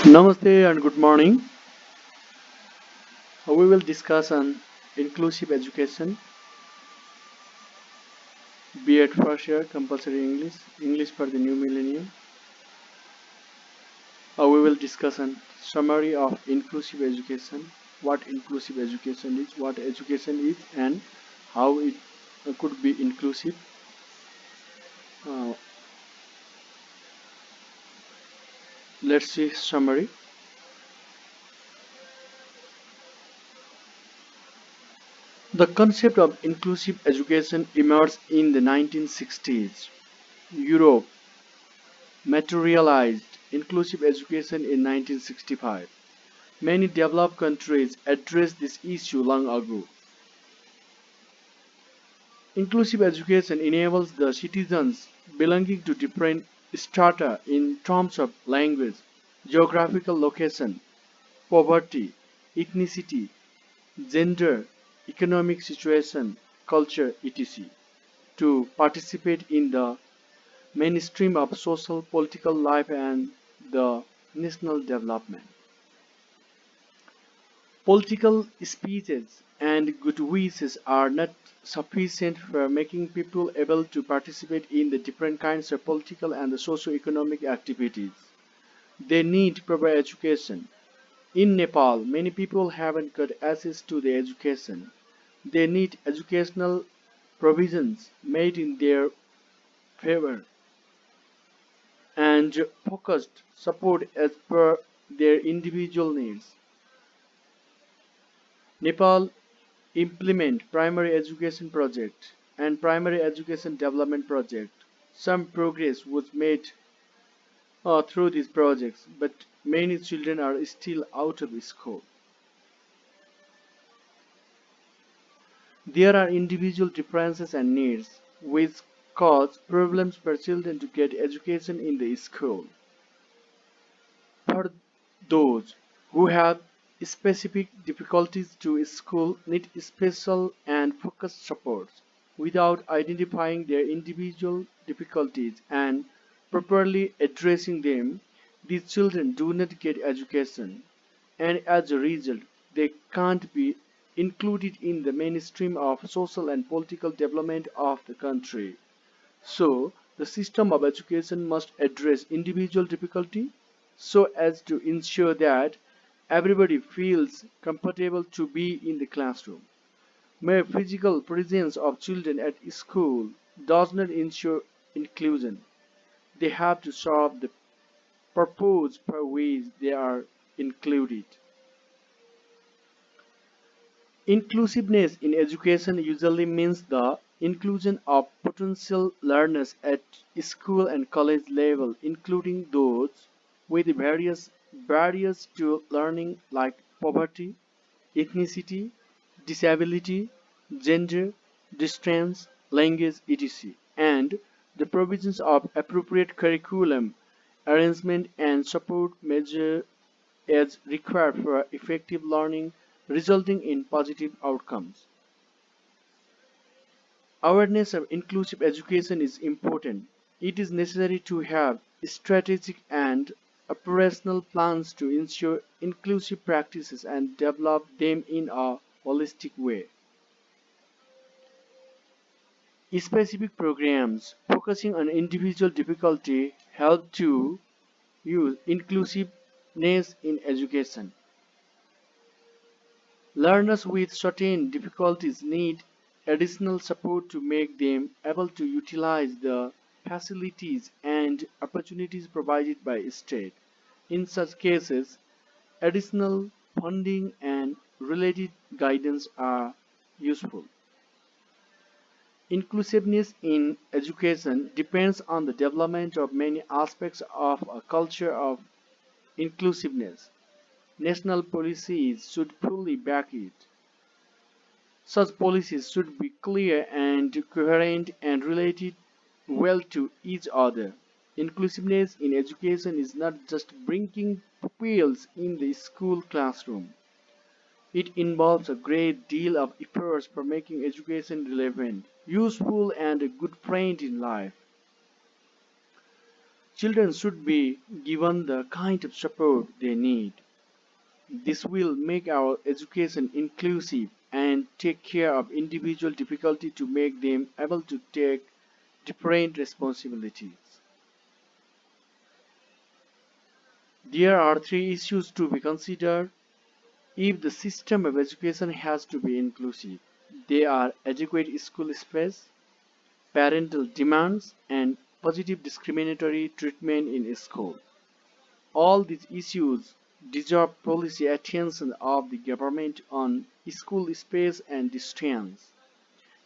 Namaste and good morning. We will discuss on inclusive education, be it first year compulsory English, English for the new millennium. We will discuss on summary of inclusive education, what inclusive education is, what education is, and how it could be inclusive. Uh, let's see summary. The concept of inclusive education emerged in the 1960s. Europe materialized inclusive education in 1965. Many developed countries addressed this issue long ago. Inclusive education enables the citizens belonging to different strata in terms of language, geographical location, poverty, ethnicity, gender, economic situation, culture, etc. to participate in the mainstream of social political life and the national development. Political speeches and good wishes are not sufficient for making people able to participate in the different kinds of political and socio-economic activities. They need proper education. In Nepal, many people haven't got access to the education. They need educational provisions made in their favor and focused support as per their individual needs. Nepal implement primary education project and primary education development project. Some progress was made through these projects, but many children are still out of school. There are individual differences and needs which cause problems for children to get education in the school. For those who have specific difficulties to school need special and focused supports. Without identifying their individual difficulties and properly addressing them, these children do not get education, and as a result, they can't be included in the mainstream of social and political development of the country. So, the system of education must address individual difficulty so as to ensure that everybody feels comfortable to be in the classroom. Mere physical presence of children at school does not ensure inclusion. They have to serve the purpose for which they are included. Inclusiveness in education usually means the inclusion of potential learners at school and college level, including those with various barriers to learning like poverty, ethnicity, disability, gender, distance, language, etc., and the provisions of appropriate curriculum, arrangement, and support measure as required for effective learning resulting in positive outcomes. Awareness of inclusive education is important. It is necessary to have strategic and operational plans to ensure inclusive practices and develop them in a holistic way. Specific programs focusing on individual difficulty help to use inclusiveness in education. Learners with certain difficulties need additional support to make them able to utilize the facilities and opportunities provided by state. In such cases, additional funding and related guidance are useful. Inclusiveness in education depends on the development of many aspects of a culture of inclusiveness. National policies should fully back it. Such policies should be clear and coherent and related well to each other. Inclusiveness in education is not just bringing pupils in the school classroom. It involves a great deal of efforts for making education relevant, useful, and a good friend in life. Children should be given the kind of support they need. This will make our education inclusive and take care of individual difficulty to make them able to take different responsibilities. There are three issues to be considered if the system of education has to be inclusive. They are adequate school space, parental demands, and positive discriminatory treatment in school. All these issues deserve policy attention of the government on school space and distance,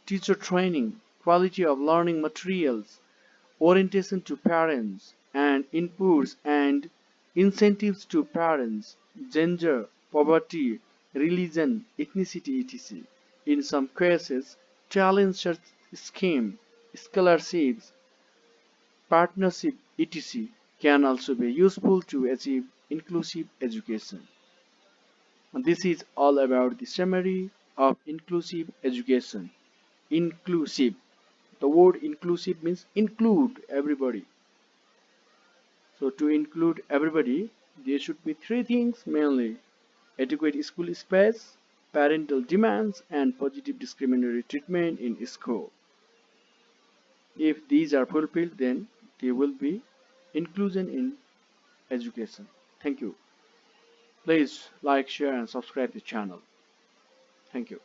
teacher training, quality of learning materials, orientation to parents, and inputs and incentives to parents, gender, poverty, religion, ethnicity, etc. In some cases, challenge such scheme, scholarships, partnership, etc. can also be useful to achieve inclusive education. And this is all about the summary of inclusive education. Inclusive. The word inclusive means include everybody. So to include everybody, there should be three things mainly: adequate school space, parental demands, and positive discriminatory treatment in school. If these are fulfilled, then there will be inclusion in education. Thank you. Please like, share, and subscribe the channel. Thank you.